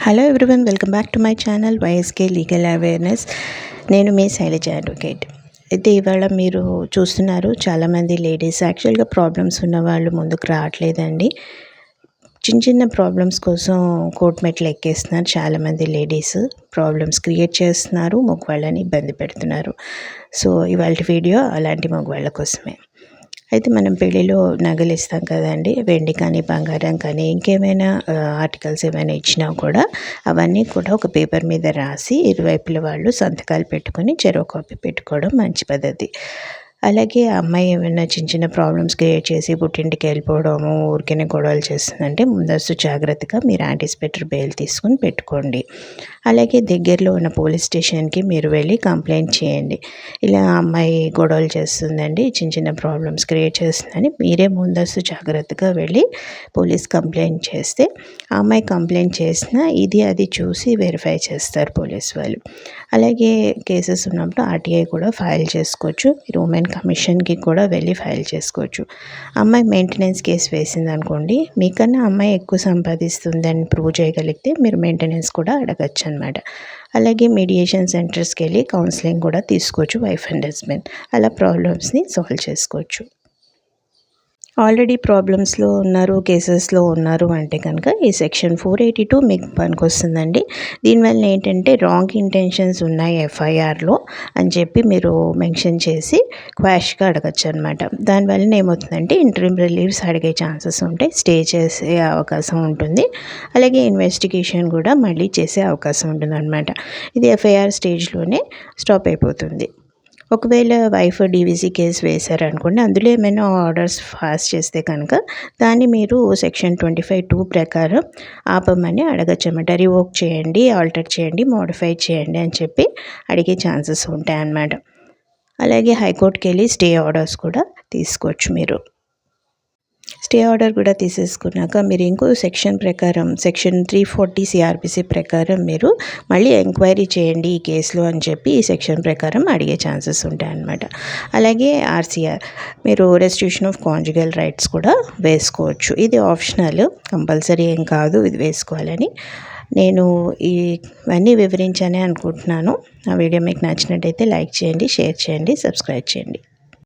Hello everyone, welcome back to my channel YSK legal awareness. నేను మీ Shailaja advocate. అయితే ఇవాళ మీరు చూస్తున్నారు చాలామంది లేడీస్ యాక్చువల్గా ప్రాబ్లమ్స్ ఉన్న వాళ్ళు ముందుకు రావట్లేదండి. చిన్న చిన్న ప్రాబ్లమ్స్ కోసం కోర్టు మెట్లు ఎక్కేస్తున్నారు. చాలామంది లేడీస్ ప్రాబ్లమ్స్ క్రియేట్ చేస్తున్నారు, మగవాళ్ళని ఇబ్బంది పెడుతున్నారు. సో ఇవాళ వీడియో అలాంటి మగవాళ్ళ కోసమే. అయితే మనం పెళ్ళిలో నగలు ఇస్తాం కదండి, వెండి కానీ బంగారం కానీ ఇంకేమైనా ఆర్టికల్స్ ఏమైనా ఇచ్చినా కూడా అవన్నీ కూడా ఒక పేపర్ మీద రాసి ఇరువైపుల వాళ్ళు సంతకాలు పెట్టుకొని చెరో కాపీ పెట్టుకోవడం మంచి పద్ధతి. అలాగే ఆ అమ్మాయి ఏమైనా చిన్న చిన్న ప్రాబ్లమ్స్ క్రియేట్ చేసి పుట్టింటికి వెళ్ళిపోవడము, ఊరికనే గొడవలు చేస్తుందంటే ముందస్తు జాగ్రత్తగా మీరు యాంటిసిపేటరీ బెయిల్ తీసుకుని పెట్టుకోండి. అలాగే దగ్గరలో ఉన్న పోలీస్ స్టేషన్కి మీరు వెళ్ళి కంప్లైంట్ చేయండి. ఇలా అమ్మాయి గొడవలు చేస్తుందండి, చిన్న చిన్న ప్రాబ్లమ్స్ క్రియేట్ చేస్తుందని మీరే ముందస్తు జాగ్రత్తగా వెళ్ళి పోలీస్ కంప్లైంట్ చేస్తే ఆ అమ్మాయి కంప్లైంట్ చేసినా ఇది అది చూసి వెరిఫై చేస్తారు పోలీస్ వాళ్ళు. అలాగే కేసెస్ ఉన్నప్పుడు ఆర్టీఐ కూడా ఫైల్ చేసుకోవచ్చు. మీరు ఉమెన్ కమిషన్కి కూడా వెళ్ళి ఫైల్ చేసుకోవచ్చు. అమ్మాయి మెయింటెనెన్స్ కేసు వేసింది అనుకోండి, మీకన్నా అమ్మాయి ఎక్కువ సంపాదిస్తుంది అని ప్రూవ్ చేయగలిగితే మీరు మెయింటెనెన్స్ కూడా అడగచ్చు అనమాట. అలాగే మీడియేషన్ సెంటర్స్కి వెళ్ళి కౌన్సిలింగ్ కూడా తీసుకోవచ్చు. వైఫ్ అండ్ హస్బెండ్ అలా ప్రాబ్లమ్స్ని సాల్వ్ చేసుకోవచ్చు. ఆల్రెడీ ప్రాబ్లమ్స్లో ఉన్నారు, కేసెస్లో ఉన్నారు అంటే కనుక ఈ సెక్షన్ 482 మీకు పనికొస్తుందండి. దీనివల్ల ఏంటంటే రాంగ్ ఇంటెన్షన్స్ ఉన్నాయి ఎఫ్ఐఆర్లో అని చెప్పి మీరు మెన్షన్ చేసి క్వాష్గా అడగచ్చు అనమాట. దానివల్ల ఏమవుతుందంటే ఇంటరిమ్ రిలీఫ్స్ అడిగే ఛాన్సెస్ ఉంటాయి, స్టే చేసే అవకాశం ఉంటుంది. అలాగే ఇన్వెస్టిగేషన్ కూడా మళ్ళీ చేసే అవకాశం ఉంటుంది అనమాట. ఇది ఎఫ్ఐఆర్ స్టేజ్లోనే స్టాప్ అయిపోతుంది. ఒకవేళ వైఫ్ డీవీసీ కేసు వేశారనుకోండి, అందులో ఏమైనా ఆర్డర్స్ పాస్ చేస్తే కనుక దాన్ని మీరు సెక్షన్ 25(2) ప్రకారం ఆపమని అడగచ్చు అన్నమాట. రివోక్ చేయండి, ఆల్టర్ చేయండి, మోడిఫై చేయండి అని చెప్పి అడిగే ఛాన్సెస్ ఉంటాయన్నమాట. అలాగే హైకోర్టుకి వెళ్ళి స్టే ఆర్డర్స్ కూడా తీసుకోవచ్చు. మీరు స్టే ఆర్డర్ కూడా తీసేసుకున్నాక మీరు ఇంకో సెక్షన్ ప్రకారం సెక్షన్ 340 సిఆర్పిసి ప్రకారం మీరు మళ్ళీ ఎంక్వైరీ చేయండి ఈ కేసులో అని చెప్పి ఈ సెక్షన్ ప్రకారం అడిగే ఛాన్సెస్ ఉంటాయన్నమాట. అలాగే ఆర్సీఆర్ మీరు రెస్టిట్యూషన్ ఆఫ్ కాంజుగల్ రైట్స్ కూడా వేసుకోవచ్చు. ఇది ఆప్షనల్, కంపల్సరీ ఏం కాదు ఇది వేసుకోవాలని. నేను ఇవన్నీ వివరించానే అనుకుంటున్నాను. ఆ వీడియో మీకు నచ్చినట్టయితే లైక్ చేయండి, షేర్ చేయండి, సబ్స్క్రైబ్ చేయండి.